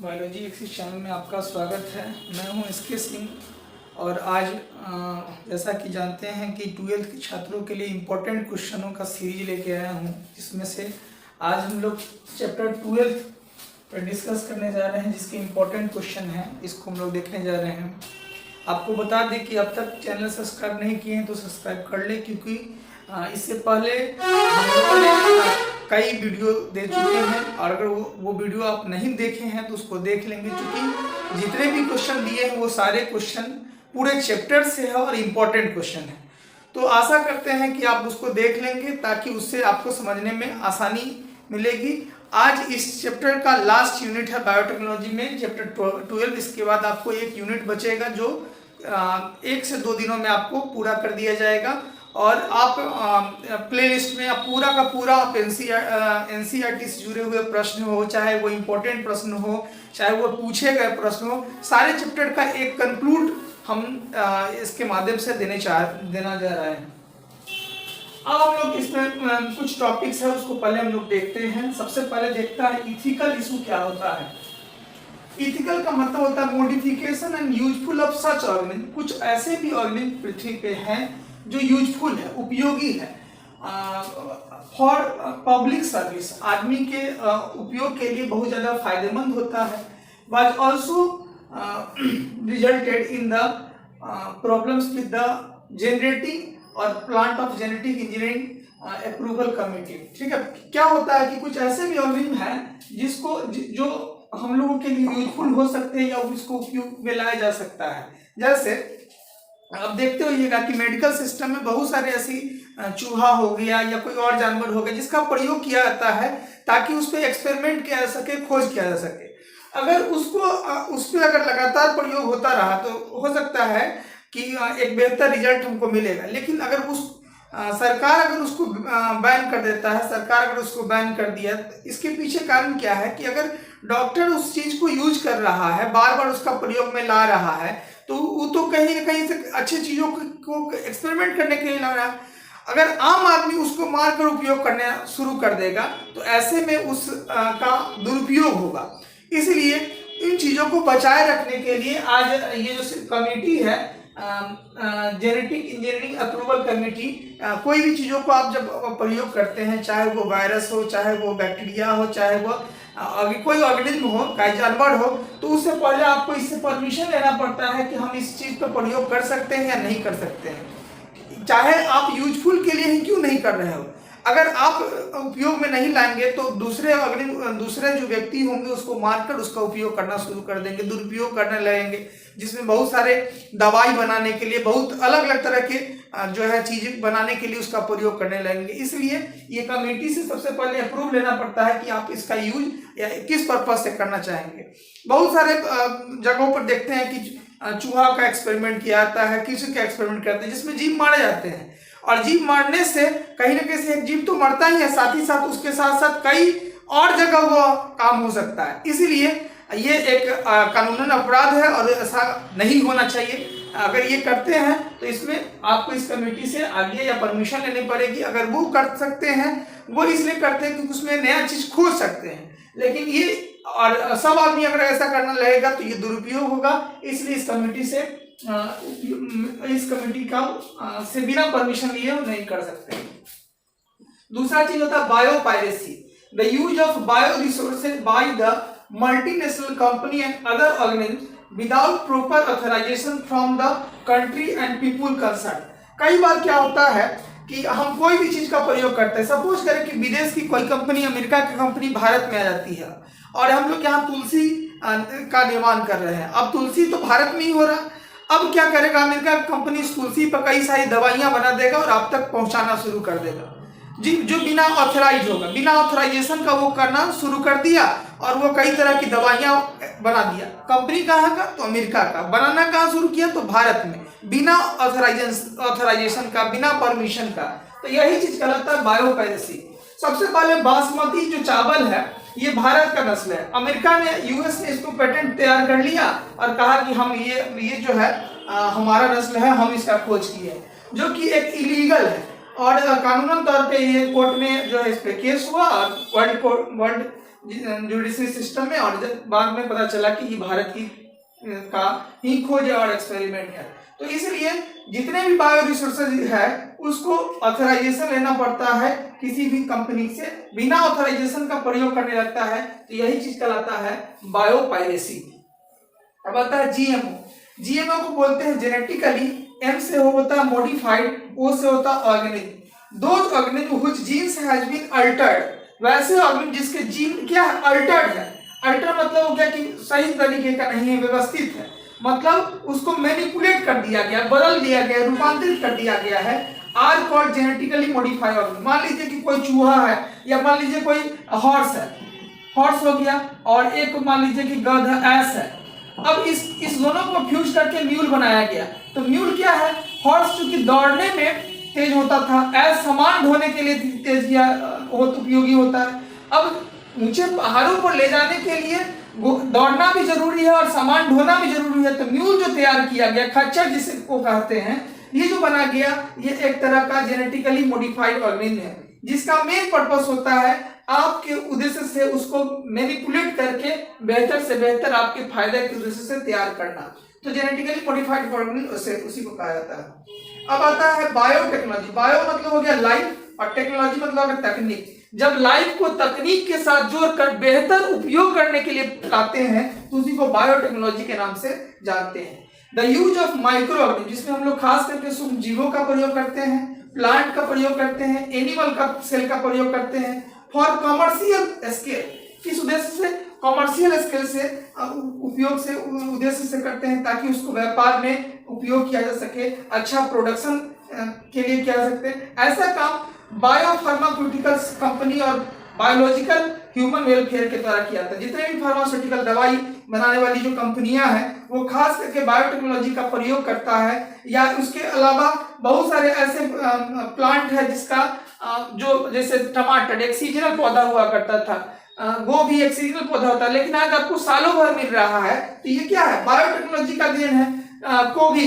Biology axis channel में आपका स्वागत है। मैं हूं एसके सिंह और आज जैसा कि जानते हैं कि 12th के छात्रों के लिए इम्पोर्टेंट क्वेश्चनों का सीरीज लेके आया हूं, जिसमें से आज हम लोग चैप्टर 12 पर डिस्कस करने जा रहे हैं, जिसके इम्पोर्टेंट क्वेश्चन हैं, इसको हम लोग देखने जा रहे हैं। आपको बता दें कि अब तक चैनल सब्सक्राइब नहीं किए हैं तो सब्सक्राइब कर लें, क्योंकि इससे पहले हम लोगों ने कई वीडियो दे चुके हैं और अगर वो वीडियो आप नहीं देखे हैं तो उसको देख लेंगे, क्योंकि जितने भी क्वेश्चन दिए हैं वो सारे क्वेश्चन पूरे चैप्टर से है और इम्पोर्टेंट क्वेश्चन है। तो आशा करते हैं कि आप उसको देख लेंगे ताकि उससे आपको समझने में आसानी मिलेगी। आज इस चैप्टर का लास्ट यूनिट है बायोटेक्नोलॉजी में, चैप्टर 12। इसके बाद आपको एक यूनिट बचेगा जो 1 से 2 दिनों में आपको पूरा कर दिया जाएगा और आप प्लेलिस्ट में आप पूरा का पूरा आप एनसीईआरटी से जुड़े हुए प्रश्न हो, चाहे वो इम्पोर्टेंट प्रश्न हो, चाहे वो पूछे गए प्रश्न हो, सारे चैप्टर का एक कंक्लूड हम इसके माध्यम से देना जा रहे हैं। अब हम लोग इसमें कुछ टॉपिक्स है, उसको पहले हम लोग देखते हैं। सबसे पहले देखता है इथिकल इशू क्या होता है। इथिकल का मतलब होता है modification and useful of such organism. कुछ ऐसे भी ऑर्गेनिज्म पृथ्वी पे हैं जो यूजफुल है, उपयोगी है फॉर पब्लिक सर्विस, आदमी के उपयोग के लिए बहुत ज़्यादा फायदेमंद होता है। But also resulted in the problems with the generating और plant of genetic engineering approval committee. ठीक है, क्या होता है कि कुछ ऐसे भी ऑर्गेनिज्म हैं जो हम लोगों के लिए यूजफुल हो सकते हैं या उसको उपयोग में लाया जा सकता है। जैसे आप देखते होइएगा कि मेडिकल सिस्टम में बहुत सारे ऐसी चूहा हो गया या कोई और जानवर हो गया जिसका प्रयोग किया जाता है ताकि उस पर एक्सपेरिमेंट किया जा सके, खोज किया जा सके। अगर उस पर अगर लगातार प्रयोग होता रहा तो हो सकता है कि एक बेहतर रिजल्ट हमको मिलेगा। लेकिन अगर सरकार अगर उसको बैन कर देता है, सरकार अगर उसको बैन कर दिया, तो इसके पीछे कारण क्या है कि अगर डॉक्टर उस चीज को यूज कर रहा है, बार बार उसका प्रयोग में ला रहा है, तो वो तो कहीं ना कहीं से अच्छी चीजों को एक्सपेरिमेंट करने के लिए ला रहा है। अगर आम आदमी उसको मारकर उपयोग करना शुरू कर देगा तो ऐसे में का दुरुपयोग होगा। इसलिए इन चीजों को बचाए रखने के लिए आज ये जो कमेटी है, जेनेटिक इंजीनियरिंग अप्रूवल कमेटी, कोई भी चीज़ों को आप जब प्रयोग करते हैं, चाहे वो वायरस हो, चाहे वो बैक्टीरिया हो, चाहे वो कोई ऑर्गेनिज्म हो, कोई जानवर हो, तो उससे पहले आपको इससे परमिशन लेना पड़ता है कि हम इस चीज़ पर प्रयोग कर सकते हैं या नहीं कर सकते हैं। चाहे आप यूजफुल के लिए ही क्यों नहीं कर रहे हो, अगर आप उपयोग में नहीं लाएंगे तो दूसरे जो व्यक्ति होंगे उसको मारकर उसका उपयोग करना शुरू कर देंगे, दुरुपयोग करने लगेंगे, जिसमें बहुत सारे दवाई बनाने के लिए, बहुत अलग अलग तरह के जो है चीजें बनाने के लिए उसका प्रयोग करने लगेंगे। इसलिए ये कमेटी से सबसे पहले अप्रूव लेना पड़ता है कि आप इसका यूज या किस पर्पज से करना चाहेंगे। बहुत सारे जगहों पर देखते हैं कि चूहा का एक्सपेरिमेंट किया जाता है, किसी का एक्सपेरिमेंट करते हैं जिसमें जीव मारे जाते हैं, और जीव मारने से कहीं ना कहीं एक जीव तो मरता ही है, साथ ही साथ उसके साथ साथ कई और जगह वो काम हो सकता है। इसीलिए ये एक कानूनन अपराध है और ऐसा नहीं होना चाहिए। अगर ये करते हैं तो इसमें आपको इस कमेटी से आगे या परमिशन लेनी पड़ेगी। अगर वो कर सकते हैं, वो इसलिए करते हैं क्योंकि उसमें नया चीज खोज सकते हैं, लेकिन ये और सब आदमी अगर ऐसा करना लगेगा तो ये दुरुपयोग होगा। इसलिए इस कमेटी का से बिना परमिशन लिए नहीं कर सकते। दूसरा चीज होता है biopiracy, the use of bio resources by the multinational company and other organism without proper authorisation from the country and people concern. कई बार क्या होता है कि हम कोई भी चीज का प्रयोग करते हैं, सपोज करें कि विदेश की कोई कंपनी, अमेरिका की कंपनी भारत में आ जाती है और हम लोग यहाँ तुलसी का निर्माण कर रहे हैं। अब तुलसी तो भारत में ही हो रहा, अब क्या करेगा अमेरिका कंपनी, इस तुलसी पर कई सारी दवाइयां बना देगा और आप तक पहुंचाना शुरू कर देगा जी, जो बिना ऑथराइज होगा, बिना ऑथराइजेशन का वो करना शुरू कर दिया और वो कई तरह की दवाइयां बना दिया। कंपनी कहाँ का, तो अमेरिका का। बनाना कहाँ शुरू किया, तो भारत में, बिना ऑथराइजेशन का, बिना परमिशन का। तो यही चीज कहलाता है बायोपायरेसी। सबसे पहले बासमती जो चावल है ये भारत का नस्ल है, अमेरिका ने, यूएस ने इसको पेटेंट तैयार कर लिया और कहा कि हम ये जो है हमारा नस्ल है, हम इसका खोज किए, जो कि एक इलीगल है और कानूनन तौर पे ये कोर्ट में जो है इस पे केस हुआ और वर्ल्ड जुडिशरी सिस्टम में, और जब बाद में पता चला कि ये भारत की का ही खोज और एक्सपेरिमेंट है। तो इसलिए जितने भी बायो रिसोर्सेज है उसको ऑथराइजेशन लेना पड़ता है किसी भी कंपनी से, बिना ऑथराइजेशन का प्रयोग करने लगता है तो यही चीज कहलाता है बायो पायरेसी। अब आता है जीएमओ। जीएमओ को बोलते हैं जेनेटिकली, एम से होता है मॉडिफाइड, ओ से होता है organism. Those organism which genes has been altered, वैसे ऑर्गेनिज्म जिसके जीन क्या है, अल्टर्ड है। अल्टर मतलब हो गया कि सही तरीके का नहीं है, व्यवस्थित है, मतलब उसको मैनिपुलेट कर दिया गया, बदल दिया गया, रूपांतरित कर दिया गया है, are called genetically modified organism. मान लीजिए कि कोई चूहा है, या मान लीजिए कोई हॉर्स है, हॉर्स हो गया, और एक मान लीजिए कि गध है, ऐस है। अब इस दोनों को फ्यूज करके म्यूल बनाया गया। तो म्यूल क्या है, हॉर्स चूंकि दौड़ने में तेज होता था, ऐस सामान ढोने के लिए तेज या उपयोगी होता है। अब ऊंचे पहाड़ों पर ले जाने के लिए दौड़ना भी जरूरी है और सामान ढोना भी जरूरी है। तो म्यूल जो तैयार किया गया, खच्चर जिसे को कहते हैं, ये जो बना गया, ये एक तरह का जेनेटिकली मॉडिफाइड ऑर्गेनिज्म है, जिसका मेन पर्पस होता है आपके उद्देश्य से उसको मैनिपुलेट करके बेहतर से बेहतर आपके फायदे के उद्देश्य से तैयार करना। तो जेनेटिकली मॉडिफाइड ऑर्गेनिज्म उसी को कहा जाता है। अब आता है बायोटेक्नोलॉजी। बायो मतलब हो गया लाइफ, और टेक्नोलॉजी मतलब तकनीक। जब लाइफ को तकनीक के साथ जोड़कर बेहतर उपयोग करने के लिए लाते हैं तो उसी को बायोटेक्नोलॉजी के नाम से जानते हैं। The use of micro organism, जिसमें हम लोग खास करके सूक्ष्म जीवों का प्रयोग करते हैं, प्लांट का प्रयोग करते हैं, एनिमल का सेल का प्रयोग करते हैं फॉर कमर्शियल स्केल। किस उद्देश्य से, कमर्शियल स्केल से उपयोग से उद्देश्य से करते हैं, ताकि उसको व्यापार में उपयोग किया जा सके, अच्छा प्रोडक्शन के लिए किया जा सकते हैं। ऐसा काम बायोफार्मास्यूटिकल्स कंपनी और बायोलॉजिकल ह्यूमन वेलफेयर के द्वारा किया था। जितने भी फार्मास्यूटिकल दवाई बनाने वाली जो कंपनियां हैं वो खास करके बायोटेक्नोलॉजी का प्रयोग करता है, या उसके अलावा बहुत सारे ऐसे प्लांट है जिसका जो जैसे टमाटर एक सीजनल पौधा हुआ करता था, गोभी एक सीजनल पौधा होता है, लेकिन आज आपको सालों भर मिल रहा है। तो ये क्या है, बायोटेक्नोलॉजी का देन है। गोभी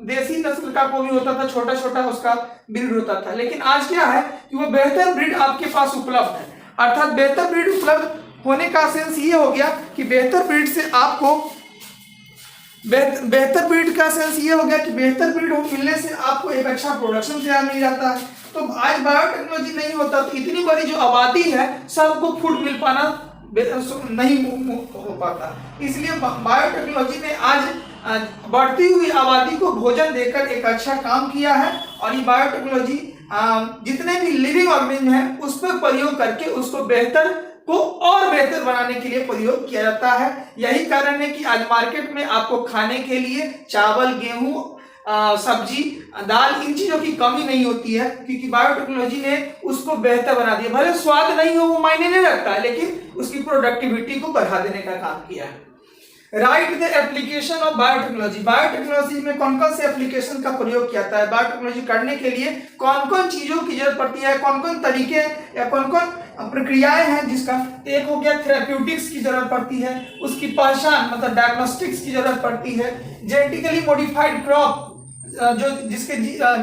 देसी नस्ल का गोभी होता था, छोटा छोटा उसका ब्रीड होता था, लेकिन आज क्या है कि वो बेहतर ब्रीड आपके पास उपलब्ध है। अर्थात बेहतर ब्रीड उपलब्ध होने का सेंस ये हो गया कि बेहतर ब्रीड से आपको बेहतर ब्रीड का सेंस ये हो गया कि बेहतर ब्रीड मिलने से आपको एक अच्छा प्रोडक्शन तैयार मिल जाता है। तो आज बायोटेक्नोलॉजी नहीं होता तो इतनी बड़ी जो आबादी है सबको फूड मिल पाना नहीं हो पाता। इसलिए बायोटेक्नोलॉजी ने आज बढ़ती हुई आबादी को भोजन देकर एक अच्छा काम किया है, और ये बायोटेक्नोलॉजी जितने भी लिविंग ऑर्गेनिज्म है उस पर प्रयोग करके उसको बेहतर को और बेहतर बनाने के लिए प्रयोग किया जाता है। यही कारण है कि आज मार्केट में आपको खाने के लिए चावल, गेहूं, सब्जी, दाल, इन चीजों की कमी नहीं होती है, क्योंकि बायोटेक्नोलॉजी ने उसको बेहतर बना दिया। भले स्वाद नहीं हो वो मायने नहीं रखता है, लेकिन उसकी प्रोडक्टिविटी को बढ़ा देने का काम किया है। Right the application of biotechnology. Biotechnology में कौन कौन से एप्लीकेशन का प्रयोग किया जाता है, बायोटेक्नोलॉजी करने के लिए कौन कौन चीजों की जरूरत पड़ती है, कौन कौन तरीके या कौन कौन प्रक्रियाएं हैं जिसका। एक हो गया थेरेप्यूटिक्स की जरूरत पड़ती है, उसकी पहचान मतलब डायग्नोस्टिक्स की जरूरत पड़ती है। जेनेटिकली मॉडिफाइड क्रॉप, जो जिसके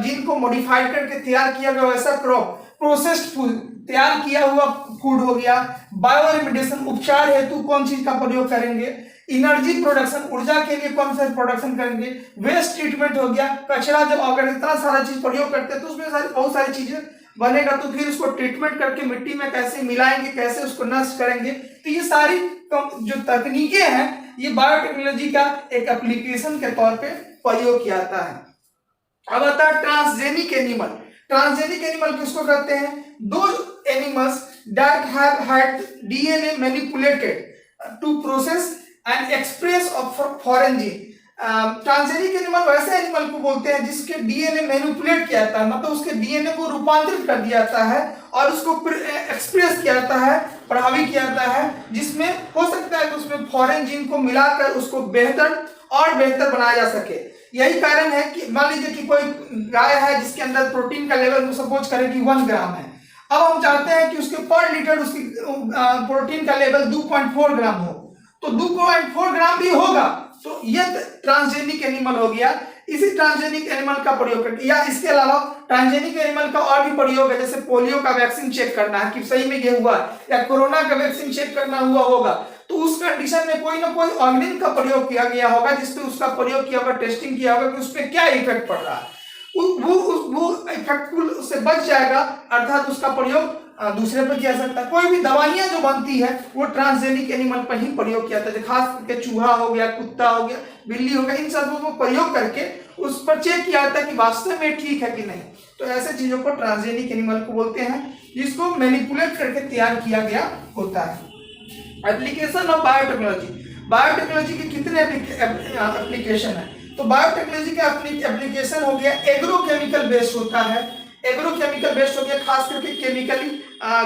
जीन को मॉडिफाइड करके तैयार किया गया वैसा क्रॉप। प्रोसेस्ड फूड, तैयार किया हुआ फूड हो गया। बायो रेमेडिएशन, उपचार हेतु कौन चीज का प्रयोग करेंगे। एनर्जी प्रोडक्शन, ऊर्जा के लिए कौन सा प्रोडक्शन करेंगे। वेस्ट ट्रीटमेंट हो गया, कचरा जब अगर इतना सारा चीज प्रयोग करते हैं तो उसमें बहुत सारी चीजें बनेगा, तो फिर उसको ट्रीटमेंट करके मिट्टी में कैसे मिलाएंगे, कैसे उसको नष्ट करेंगे। तो ये सारी जो तकनीकें हैं ये बायोटेक्नोलॉजी का एक एप्लीकेशन के तौर पे प्रयोग किया जाता है। अब आता है ट्रांसजेनिक एनिमल। ट्रांसजेनिक एनिमल किसको कहते हैं, दो animals that have had DNA manipulated to process and express of foreign gene. Transgenic animal वैसे एनिमल को बोलते हैं जिसके डीएनए मैनिपुलेट किया जाता है, मतलब उसके डीएनए को रूपांतरित कर दिया जाता है और उसको एक्सप्रेस किया जाता है, प्रभावित किया जाता है, जिसमें हो सकता है कि उसमें फॉरेन जीन को मिलाकर उसको बेहतर और बेहतर बनाया जा सके। यही कारण है कि मान लीजिए कि कोई गाय है जिसके अंदर प्रोटीन का लेवल सपोज करें कि 1 ग्राम है। अब हम चाहते हैं कि उसके पर लीटर उसकी प्रोटीन का लेवल 2.4 ग्राम हो, तो 2.4 ग्राम भी होगा। तो ये ट्रांसजेनिक एनिमल हो गया। इसी ट्रांसजेनिक एनिमल का प्रयोग करके, या इसके अलावा ट्रांसजेनिक एनिमल का और भी प्रयोग है, जैसे पोलियो का वैक्सीन चेक करना है कि सही में ये हुआ, या कोरोना का वैक्सीन चेक करना हुआ होगा, तो उस कंडीशन में कोई ना कोई ऑर्गेनिक का प्रयोग किया गया होगा, जिसपे उसका प्रयोग किया होगा, टेस्टिंग किया होगा कि उसपे क्या इफेक्ट पड़ रहा है, वो इफेक्टफुल से बच जाएगा, अर्थात उसका प्रयोग दूसरे पर किया सकता है। कोई भी दवाइयां जो बनती है वो ट्रांसजेनिक एनिमल पर ही प्रयोग किया जाता है, खास करके चूहा हो गया, कुत्ता हो गया, बिल्ली हो गया, इन सबों को प्रयोग करके उस पर चेक किया जाता है कि वास्तव में ठीक है कि नहीं। तो ऐसे चीजों को ट्रांसजेनिक एनिमल को बोलते हैं, जिसको मैनिपुलेट करके तैयार किया गया होता है। एप्लीकेशन ऑफ बायोटेक्नोलॉजी, बायोटेक्नोलॉजी के कितने एप्लीकेशन है? तो बायोटेक्नोलॉजी का एप्लीकेशन हो गया एग्रोकेमिकल बेस्ड होता है, एग्रोकेमिकल बेस्ड हो गया, खास करके केमिकली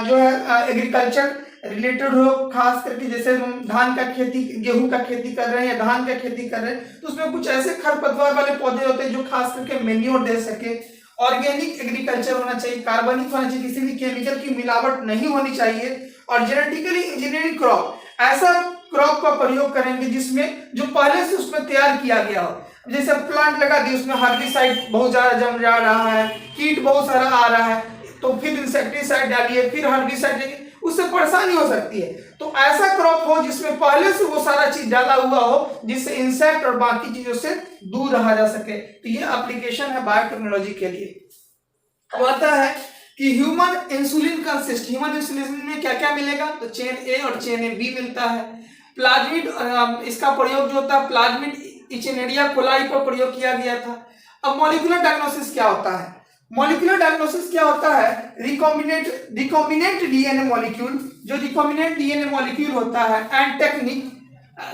जो है एग्रीकल्चर रिलेटेड हो, खास करके जैसे हम धान का खेती, गेहूं का खेती कर रहे हैं या धान का खेती कर रहे हैं, तो उसमें कुछ ऐसे खरपतवार वाले पौधे होते हैं जो खास करके मेन्योर दे सके, ऑर्गेनिक एग्रीकल्चर होना चाहिए, कार्बनिक होना चाहिए, किसी भी केमिकल की मिलावट नहीं होनी चाहिए, और जेनेटिकली इंजीनियरिंग क्रॉप, ऐसा क्रॉप का प्रयोग करेंगे जिसमें जो पहले से उसमें तैयार किया गया हो। जैसे प्लांट लगा दी, उसमें हर्बिसाइड बहुत ज्यादा जम जा रहा है, कीट बहुत सारा आ रहा है, तो फिर इंसेक्टिसाइड डालिए, फिर हर्बिसाइड डालिए, उससे परेशानी हो सकती है। तो ऐसा क्रॉप हो जिसमें पहले से वो सारा चीज डाला हुआ हो, जिससे इंसेक्ट और बाकी चीजों से दूर रहा जा सके। तो ये एप्लीकेशन है बायोटेक्नोलॉजी के लिए। अब आता है कि human insulin consist, human insulin में क्या क्या मिलेगा? तो चेन ए और चेन ए बी मिलता है। प्लाज्मिड, इसका प्रयोग जो होता है प्लाज्मिड इचेनेरिया कोलाई पर प्रयोग किया गया था। अब मॉलिक्यूलर डायग्नोसिस क्या होता है? मॉलिक्यूलर डायग्नोसिस क्या होता है? रिकॉम्बिनेंट डीएनए मॉलिक्यूल, जो रिकॉम्बिनेंट डीएनए मॉलिक्यूल होता है, एंड टेक्निक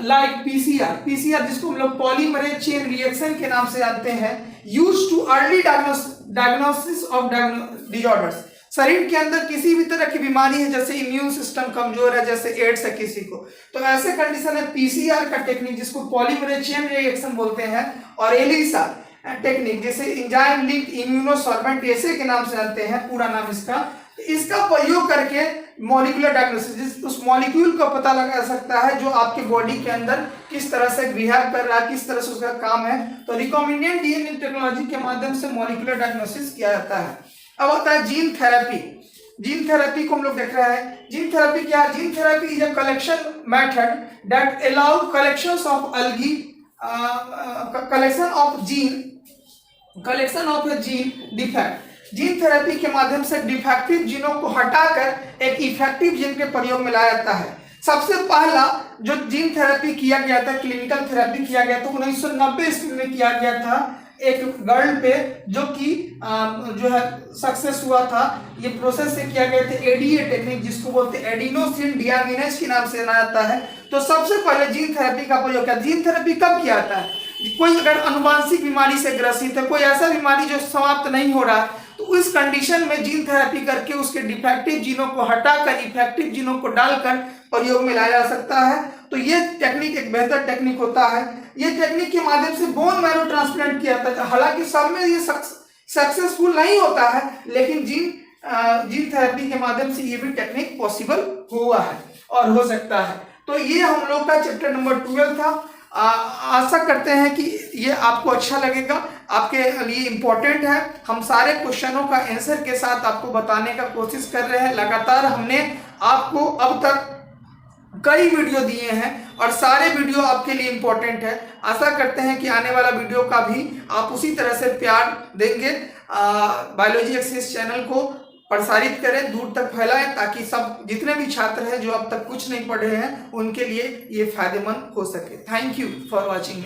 लाइक पीसीआर जिसको हम लोग पॉलीमरेज चेन रिएक्शन के नाम से जानते हैं, used too early diagnosis of disorders. शरीर के अंदर किसी भी तरह की बीमारी है, जैसे इम्यून सिस्टम कमजोर है, जैसे एड्स है किसी को, तो ऐसे कंडीशन है पीसीआर का टेक्निक जिसको पॉलीमरेज चेन रिएक्शन बोलते हैं, और एलिसा टेक्निक जैसे एंजाइम लिंक्ड इम्यूनोसॉर्बेंटेसे के नाम से जानते हैं, पूरा नाम इसका प्रयोग करके मॉलिक्यूलर डायग्नोसिस, उस मॉलिक्यूल का पता लगा सकता है जो आपके बॉडी के अंदर किस तरह से बिहेव कर रहा है, किस तरह से उसका काम है। तो रिकॉम्बिनेंट डीएनए टेक्नोलॉजी के माध्यम से मॉलिक्यूलर डायग्नोसिस किया जाता है। अब आता है जीन थेरेपी। जीन थेरेपी को हम लोग देख रहे हैं। जीन थेरेपी क्या है? Gene therapy is a collection method that allow collections of allergy collection of a gene defect. Gene therapy के माध्यम से डिफेक्टिव जीनों को हटाकर एक इफेक्टिव जीन के प्रयोग में लाया जाता है। सबसे पहला जो जीन थेरेपी किया गया था, क्लिनिकल थेरेपी किया गया था 1990 ईस्वी में किया गया था एक गर्ल पे, जो कि जो है सक्सेस हुआ था। ये प्रोसेस से किया गया था एडीए टेक्निक, जिसको बोलते हैं एडिनोसिन डियामिनेज के नाम से जाना जाता है। तो सबसे पहले जीन थेरेपी का प्रयोग किया। जीन थेरेपी कब किया जाता है? कोई अगर अनुवांशिक बीमारी से ग्रसित है, कोई ऐसा बीमारी जो समाप्त नहीं हो रहा है, तो उस कंडीशन में जीन थेरेपी करके उसके डिफेक्टिव जीनों को हटाकर इफेक्टिव जीनों को डालकर प्रयोग में लाया जा सकता है। तो ये टेक्निक एक बेहतर टेक्निक होता है। ये टेक्निक के माध्यम से बोन मैरो ट्रांसप्लांट किया जाता है। हालांकि सब में ये सक्सेसफुल नहीं होता है, लेकिन जीन थेरेपी के माध्यम से ये भी टेक्निक पॉसिबल हुआ है और हो सकता है। तो ये हम लोग का चैप्टर नंबर 12 था। आशा करते हैं कि ये आपको अच्छा लगेगा, आपके लिए इम्पोर्टेंट है। हम सारे क्वेश्चनों का आंसर के साथ आपको बताने का कोशिश कर रहे हैं। लगातार हमने आपको अब तक कई वीडियो दिए हैं और सारे वीडियो आपके लिए इम्पोर्टेंट है। आशा करते हैं कि आने वाला वीडियो का भी आप उसी तरह से प्यार देंगे। बायोलॉजी एक्सेस चैनल को प्रसारित करें, दूर तक फैलाएं, ताकि सब जितने भी छात्र हैं जो अब तक कुछ नहीं पढ़े हैं उनके लिए ये फायदेमंद हो सके। Thank you for watching.